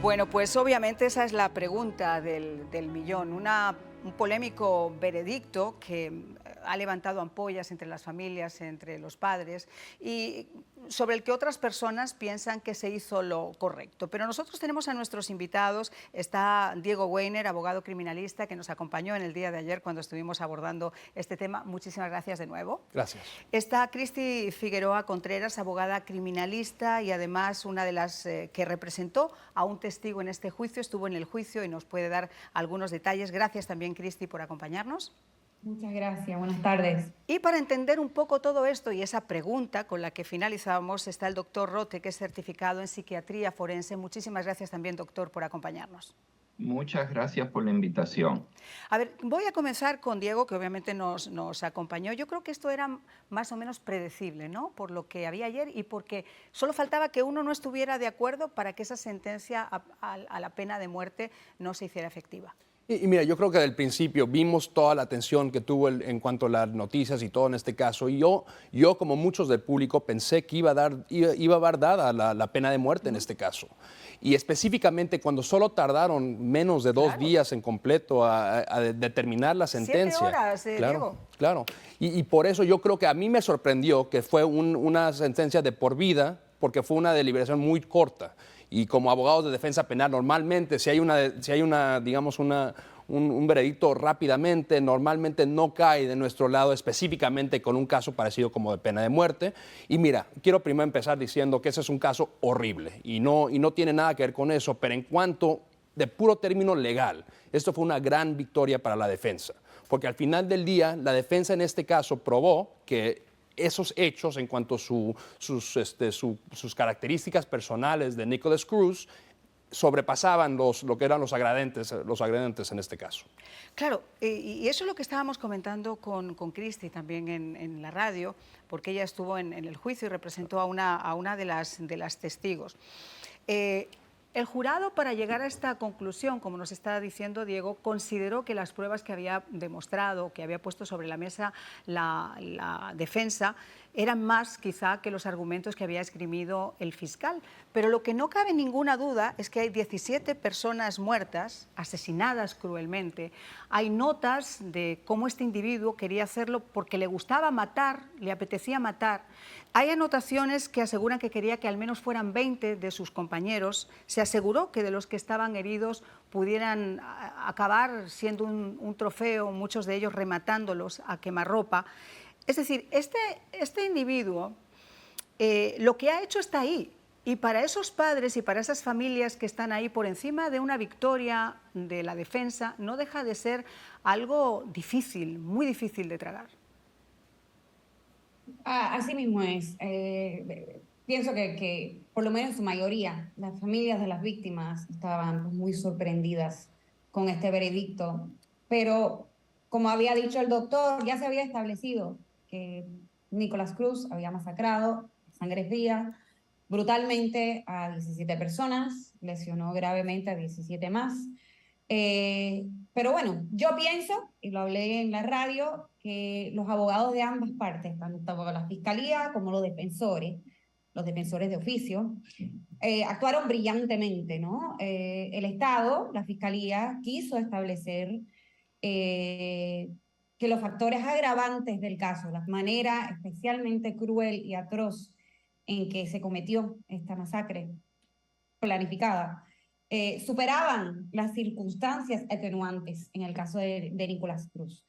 Bueno, pues obviamente esa es la pregunta del millón. Un polémico veredicto que ha levantado ampollas entre las familias, entre los padres, y sobre el que otras personas piensan que se hizo lo correcto. Pero nosotros tenemos a nuestros invitados. Está Diego Weiner, abogado criminalista, que nos acompañó en el día de ayer cuando estuvimos abordando este tema. Muchísimas gracias de nuevo. Gracias. Está Cristi Figueroa Contreras, abogada criminalista y además una de las que representó a un testigo en este juicio, estuvo en el juicio y nos puede dar algunos detalles. Gracias también, Cristi, por acompañarnos. Muchas gracias, buenas tardes. Y para entender un poco todo esto y esa pregunta con la que finalizamos está el doctor Rote, que es certificado en psiquiatría forense. Muchísimas gracias también, doctor, por acompañarnos. Muchas gracias por la invitación. A ver, voy a comenzar con Diego, que obviamente nos acompañó. Yo creo que esto era más o menos predecible, ¿no? Por lo que había ayer y porque solo faltaba que uno no estuviera de acuerdo para que esa sentencia a la pena de muerte no se hiciera efectiva. Y mira, yo creo que desde el principio vimos toda la atención que tuvo en cuanto a las noticias y todo en este caso. Y yo como muchos del público, pensé que iba a dar dada la pena de muerte en este caso. Y específicamente cuando solo tardaron menos de 2 días en completo a determinar la sentencia. 7 horas, claro, Diego. Claro. Y por eso yo creo que a mí me sorprendió que fue una sentencia de por vida, porque fue una deliberación muy corta. Y como abogados de defensa penal, normalmente si hay digamos, un veredicto rápidamente, normalmente no cae de nuestro lado específicamente con un caso parecido como de pena de muerte. Y mira, quiero primero empezar diciendo que ese es un caso horrible y no tiene nada que ver con eso, pero en cuanto de puro término legal, esto fue una gran victoria para la defensa, porque al final del día la defensa en este caso probó que esos hechos en cuanto a sus características personales de Nikolas Cruz sobrepasaban lo que eran los agredentes en este caso. Claro, y eso es lo que estábamos comentando con Cristi también en la radio, porque ella estuvo en el juicio y representó a una de las testigos. El jurado, para llegar a esta conclusión, como nos está diciendo Diego, consideró que las pruebas que había demostrado, que había puesto sobre la mesa la defensa, eran más quizá que los argumentos que había esgrimido el fiscal. Pero lo que no cabe ninguna duda es que hay 17 personas muertas, asesinadas cruelmente. Hay notas de cómo este individuo quería hacerlo porque le gustaba matar, le apetecía matar. Hay anotaciones que aseguran que quería que al menos fueran 20 de sus compañeros. Se aseguró que de los que estaban heridos pudieran acabar siendo un trofeo, muchos de ellos rematándolos a quemarropa. Es decir, este individuo lo que ha hecho está ahí. Y para esos padres y para esas familias que están ahí por encima de una victoria de la defensa, no deja de ser algo difícil, muy difícil de tragar. Así mismo es. Pienso que por lo menos en su mayoría, las familias de las víctimas estaban muy sorprendidas con este veredicto. Pero, como había dicho el doctor, ya se había establecido que Nikolas Cruz había masacrado a sangre fría brutalmente a 17 personas, lesionó gravemente a 17 más. Pero bueno, yo pienso, y lo hablé en la radio, que los abogados de ambas partes, tanto la fiscalía como los defensores de oficio, actuaron brillantemente, ¿no? El Estado, la fiscalía, quiso establecer que los factores agravantes del caso, la manera especialmente cruel y atroz en que se cometió esta masacre planificada, superaban las circunstancias atenuantes en el caso de Nicolás Cruz.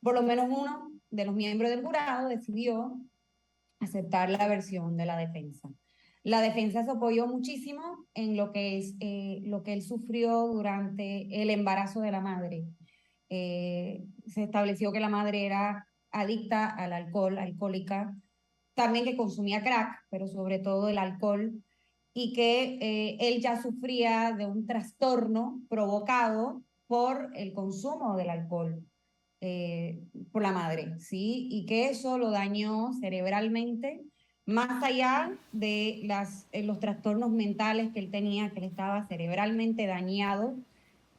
Por lo menos uno de los miembros del jurado decidió aceptar la versión de la defensa. La defensa se apoyó muchísimo en lo que él sufrió durante el embarazo de la madre. Se estableció que la madre era adicta al alcohol, alcohólica, también que consumía crack, pero sobre todo el alcohol, y que él ya sufría de un trastorno provocado por el consumo del alcohol por la madre, ¿sí? Y que eso lo dañó cerebralmente, más allá de los trastornos mentales que él tenía, que él estaba cerebralmente dañado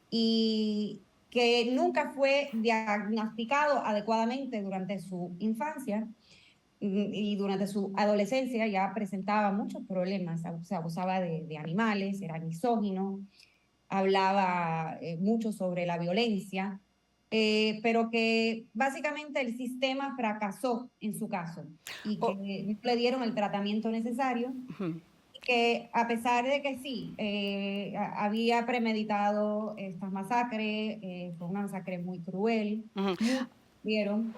y que nunca fue diagnosticado adecuadamente durante su infancia. y durante su adolescencia ya presentaba muchos problemas, se abusaba de animales, era misógino, hablaba mucho sobre la violencia, pero que básicamente el sistema fracasó en su caso y que no le dieron el tratamiento necesario. Que a pesar de que sí, había premeditado estas masacres, fue una masacre muy cruel, vieron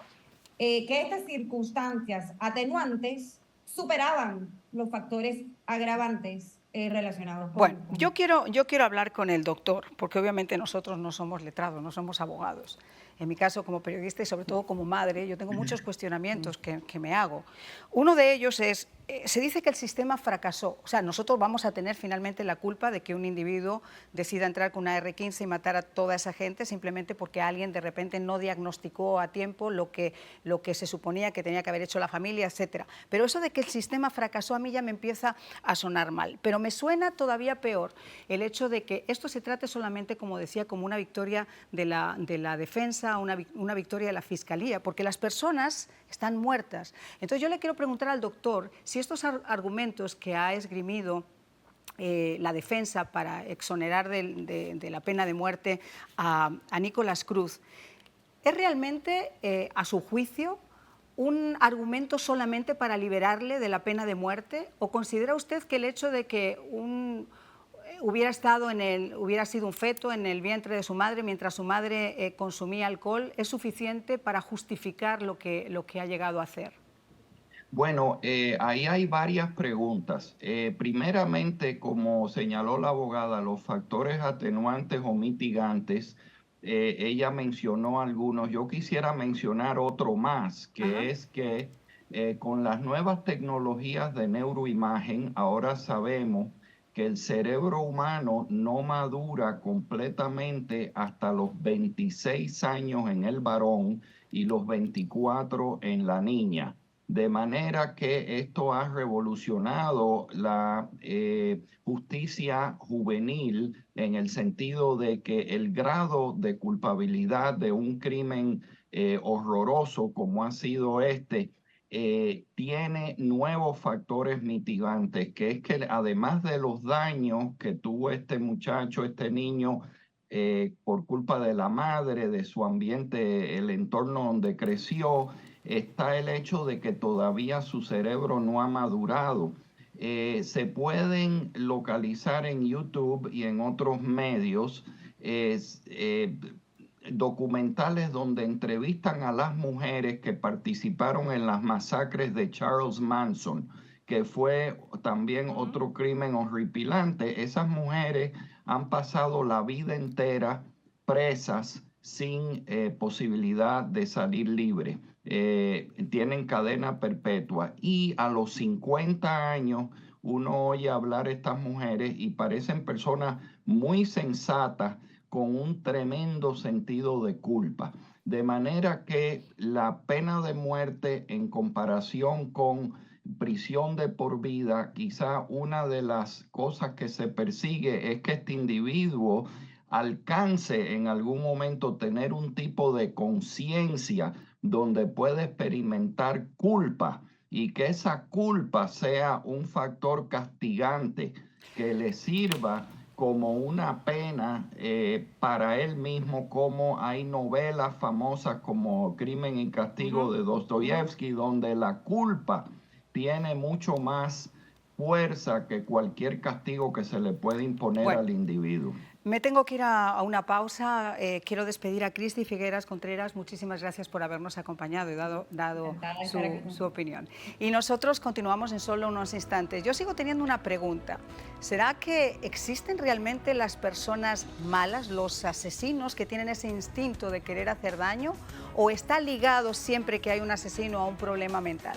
que estas circunstancias atenuantes superaban los factores agravantes relacionados con... Bueno, yo quiero hablar con el doctor, porque obviamente nosotros no somos letrados, no somos abogados. En mi caso, como periodista y sobre todo como madre, yo tengo muchos cuestionamientos que me hago. Uno de ellos es, se dice que el sistema fracasó. O sea, nosotros vamos a tener finalmente la culpa de que un individuo decida entrar con una R-15 y matar a toda esa gente simplemente porque alguien de repente no diagnosticó a tiempo lo que se suponía que tenía que haber hecho la familia, etcétera. Pero eso de que el sistema fracasó a mí ya me empieza a sonar mal. Pero me suena todavía peor el hecho de que esto se trate solamente, como decía, como una victoria de la defensa, una victoria de la Fiscalía, porque las personas están muertas. Entonces yo le quiero preguntar al doctor si estos argumentos que ha esgrimido la defensa para exonerar de la pena de muerte a Nicolás Cruz, ¿es realmente, a su juicio, un argumento solamente para liberarle de la pena de muerte? ¿O considera usted que el hecho de que hubiera sido un feto en el vientre de su madre mientras su madre consumía alcohol es suficiente para justificar lo que ha llegado a hacer? Bueno, ahí hay varias preguntas. Primeramente, como señaló la abogada, los factores atenuantes o mitigantes, ella mencionó algunos. Yo quisiera mencionar otro más, que es que con las nuevas tecnologías de neuroimagen, ahora sabemos que el cerebro humano no madura completamente hasta los 26 años en el varón y los 24 en la niña. De manera que esto ha revolucionado la justicia juvenil en el sentido de que el grado de culpabilidad de un crimen horroroso como ha sido este, tiene nuevos factores mitigantes, que es que además de los daños que tuvo este muchacho, este niño, por culpa de la madre, de su ambiente, el entorno donde creció, está el hecho de que todavía su cerebro no ha madurado. Se pueden localizar en YouTube y en otros medios documentales donde entrevistan a las mujeres que participaron en las masacres de Charles Manson, que fue también otro crimen horripilante. Esas mujeres han pasado la vida entera presas sin posibilidad de salir libre. Tienen cadena perpetua y a los 50 años uno oye hablar a estas mujeres y parecen personas muy sensatas con un tremendo sentido de culpa. De manera que la pena de muerte en comparación con prisión de por vida, quizá una de las cosas que se persigue es que este individuo alcance en algún momento tener un tipo de conciencia donde puede experimentar culpa y que esa culpa sea un factor castigante que le sirva como una pena para él mismo, como hay novelas famosas como Crimen y Castigo de Dostoyevsky, donde la culpa tiene mucho más fuerza que cualquier castigo que se le puede imponer al individuo. Me tengo que ir a una pausa. Quiero despedir a Cristi Figueras Contreras. Muchísimas gracias por habernos acompañado y dado su opinión. Y nosotros continuamos en solo unos instantes. Yo sigo teniendo una pregunta. ¿Será que existen realmente las personas malas, los asesinos que tienen ese instinto de querer hacer daño? ¿O está ligado siempre que hay un asesino a un problema mental?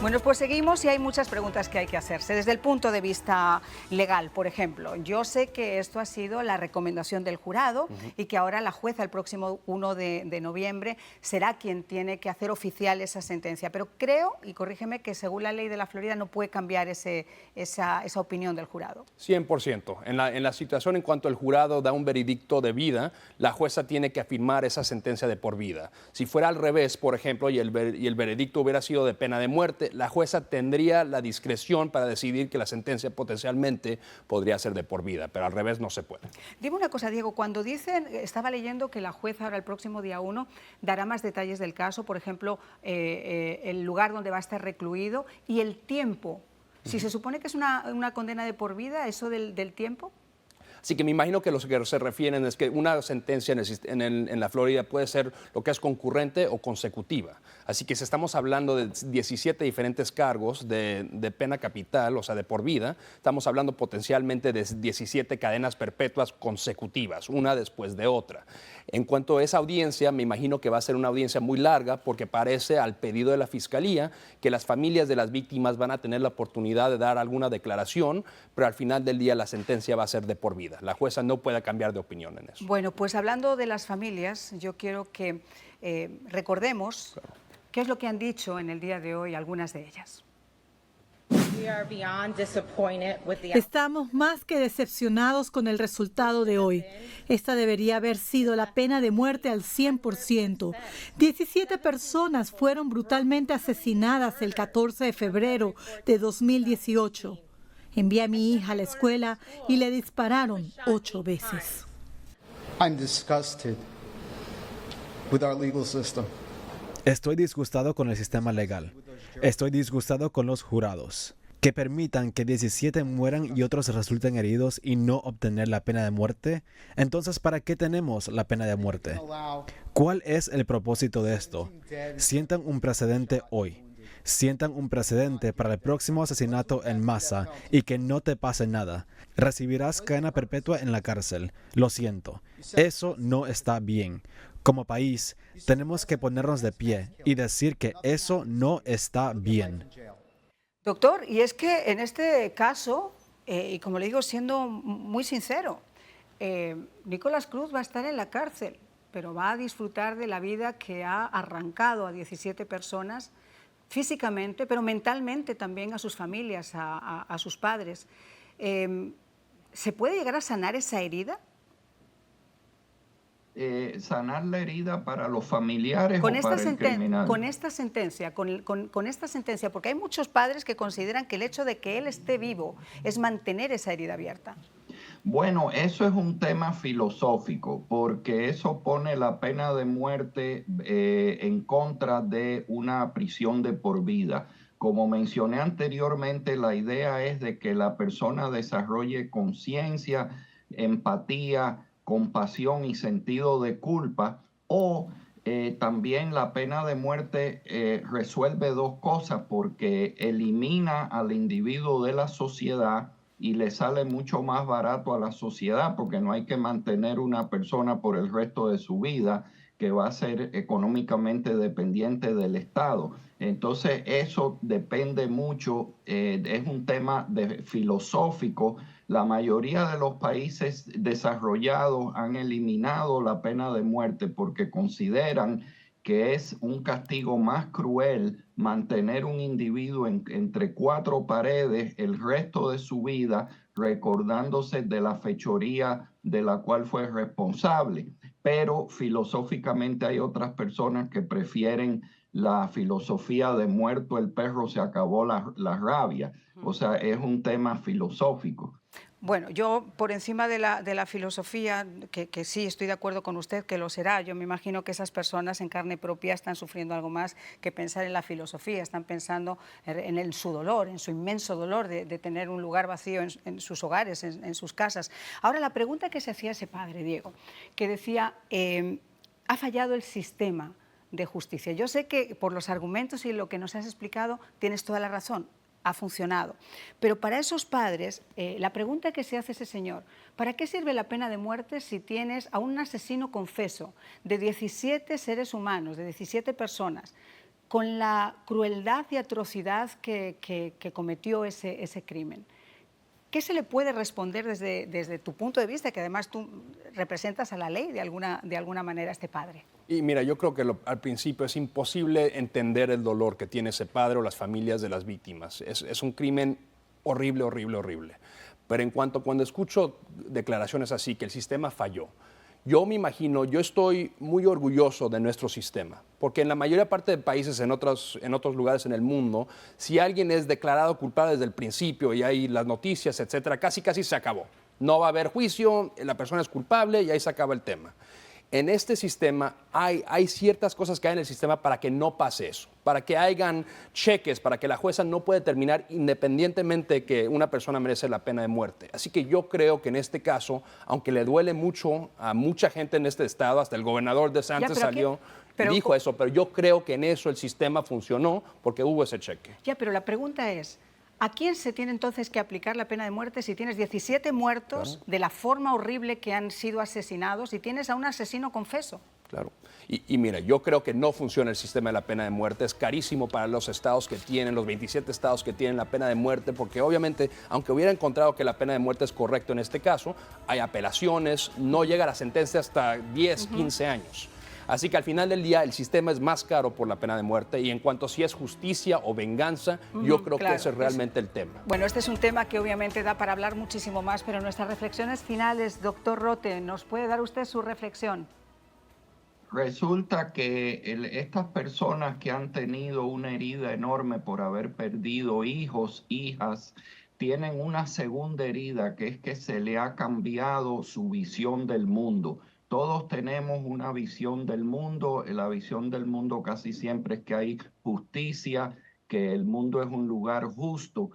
Bueno, pues seguimos y hay muchas preguntas que hay que hacerse. Desde el punto de vista legal, por ejemplo, yo sé que esto ha sido la recomendación del jurado y que ahora la jueza el próximo 1 de noviembre será quien tiene que hacer oficial esa sentencia. Pero creo, y corrígeme, que según la ley de la Florida no puede cambiar esa opinión del jurado. 100%. En la situación en cuanto el jurado da un veredicto de vida, la jueza tiene que afirmar esa sentencia de por vida. Si fuera al revés, por ejemplo, y el veredicto hubiera sido de pena de muerte, la jueza tendría la discreción para decidir que la sentencia potencialmente podría ser de por vida, pero al revés no se puede. Dime una cosa, Diego, cuando dicen, estaba leyendo que la jueza ahora el próximo día 1 dará más detalles del caso, por ejemplo, el lugar donde va a estar recluido y el tiempo. Si se supone que es una condena de por vida, ¿eso del tiempo? Así que me imagino que lo que se refieren es que una sentencia en la Florida puede ser lo que es concurrente o consecutiva. Así que si estamos hablando de 17 diferentes cargos de pena capital, o sea, de por vida, estamos hablando potencialmente de 17 cadenas perpetuas consecutivas, una después de otra. En cuanto a esa audiencia, me imagino que va a ser una audiencia muy larga porque parece, al pedido de la Fiscalía, que las familias de las víctimas van a tener la oportunidad de dar alguna declaración, pero al final del día la sentencia va a ser de por vida. La jueza no puede cambiar de opinión en eso. Bueno, pues hablando de las familias, yo quiero que recordemos qué es lo que han dicho en el día de hoy algunas de ellas. Estamos más que decepcionados con el resultado de hoy. Esta debería haber sido la pena de muerte al 100%. 17 personas fueron brutalmente asesinadas el 14 de febrero de 2018. Envié a mi hija a la escuela y le dispararon 8 veces. Estoy disgustado con el sistema legal. Estoy disgustado con los jurados. Que permitan que 17 mueran y otros resulten heridos y no obtener la pena de muerte. Entonces, ¿para qué tenemos la pena de muerte? ¿Cuál es el propósito de esto? Sientan un precedente hoy. Sientan un precedente para el próximo asesinato en masa y que no te pase nada. Recibirás cadena perpetua en la cárcel. Lo siento. Eso no está bien. Como país, tenemos que ponernos de pie y decir que eso no está bien. Doctor, y es que en este caso, y como le digo siendo muy sincero, Nicolás Cruz va a estar en la cárcel, pero va a disfrutar de la vida que ha arrancado a 17 personas físicamente, pero mentalmente también a sus familias, a sus padres. ¿Se puede llegar a sanar esa herida? Sanar la herida para los familiares con o esta para el criminal. Con esta sentencia, porque hay muchos padres que consideran que el hecho de que él esté vivo es mantener esa herida abierta. Bueno, eso es un tema filosófico, porque eso pone la pena de muerte en contra de una prisión de por vida. Como mencioné anteriormente, la idea es de que la persona desarrolle conciencia, empatía, compasión y sentido de culpa, o también la pena de muerte resuelve dos cosas, porque elimina al individuo de la sociedad y le sale mucho más barato a la sociedad, porque no hay que mantener una persona por el resto de su vida que va a ser económicamente dependiente del Estado. Entonces eso depende mucho, es un tema filosófico. La mayoría de los países desarrollados han eliminado la pena de muerte porque consideran que es un castigo más cruel mantener un individuo entre cuatro paredes el resto de su vida, recordándose de la fechoría de la cual fue responsable. Pero filosóficamente hay otras personas que prefieren la filosofía de muerto el perro, se acabó la rabia. O sea, es un tema filosófico. Bueno, yo por encima de la filosofía, que sí estoy de acuerdo con usted, que lo será, yo me imagino que esas personas en carne propia están sufriendo algo más que pensar en la filosofía, están pensando en su dolor, en su inmenso dolor de tener un lugar vacío en sus hogares, en sus casas. Ahora, la pregunta que se hacía ese padre, Diego, que decía, ha fallado el sistema de justicia. Yo sé que por los argumentos y lo que nos has explicado tienes toda la razón. Ha funcionado. Pero para esos padres, la pregunta que se hace ese señor, ¿para qué sirve la pena de muerte si tienes a un asesino confeso de 17 seres humanos, de 17 personas, con la crueldad y atrocidad que cometió ese crimen, ¿qué se le puede responder desde tu punto de vista, que además tú representas a la ley de alguna manera a este padre? Y mira, yo creo que al principio es imposible entender el dolor que tiene ese padre o las familias de las víctimas. Es un crimen horrible, horrible, horrible. Pero cuando escucho declaraciones así, que el sistema falló, yo me imagino, yo estoy muy orgulloso de nuestro sistema, porque en la mayoría parte de países, en otros lugares en el mundo, si alguien es declarado culpable desde el principio y hay las noticias, etcétera, casi se acabó. No va a haber juicio, la persona es culpable y ahí se acaba el tema. En este sistema hay ciertas cosas que hay en el sistema para que no pase eso, para que hayan cheques, para que la jueza no pueda determinar independientemente de que una persona merece la pena de muerte. Así que yo creo que en este caso, aunque le duele mucho a mucha gente en este estado, hasta el gobernador DeSantis salió y dijo eso, pero yo creo que en eso el sistema funcionó porque hubo ese cheque. Ya, pero la pregunta es, ¿a quién se tiene entonces que aplicar la pena de muerte si tienes 17 muertos de la forma horrible que han sido asesinados y tienes a un asesino confeso? Claro. Y mira, yo creo que no funciona el sistema de la pena de muerte. Es carísimo para los estados que tienen, los 27 estados que tienen la pena de muerte, porque obviamente, aunque hubiera encontrado que la pena de muerte es correcta en este caso, hay apelaciones, no llega la sentencia hasta 10, 15 años. Así que al final del día el sistema es más caro por la pena de muerte y en cuanto a si es justicia o venganza, yo creo que ese es realmente el tema. Bueno, este es un tema que obviamente da para hablar muchísimo más, pero nuestras reflexiones finales, doctor Rote, ¿nos puede dar usted su reflexión? Resulta que estas personas que han tenido una herida enorme por haber perdido hijos, hijas, tienen una segunda herida, que es que se le ha cambiado su visión del mundo. Todos tenemos una visión del mundo. La visión del mundo casi siempre es que hay justicia, que el mundo es un lugar justo.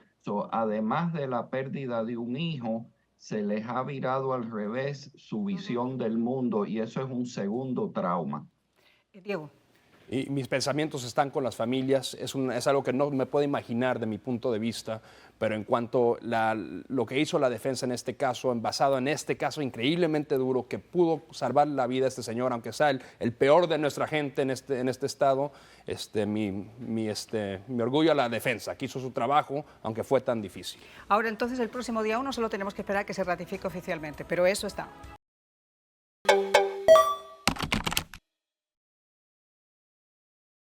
Además de la pérdida de un hijo, se les ha virado al revés su visión del mundo y eso es un segundo trauma. Diego. Y mis pensamientos están con las familias, es algo que no me puedo imaginar de mi punto de vista, pero en cuanto a lo que hizo la defensa en este caso, basado en este caso increíblemente duro, que pudo salvar la vida a este señor, aunque sea el peor de nuestra gente en este estado, mi orgullo a la defensa, que hizo su trabajo, aunque fue tan difícil. Ahora entonces el próximo día 1 solo tenemos que esperar a que se ratifique oficialmente, pero eso está.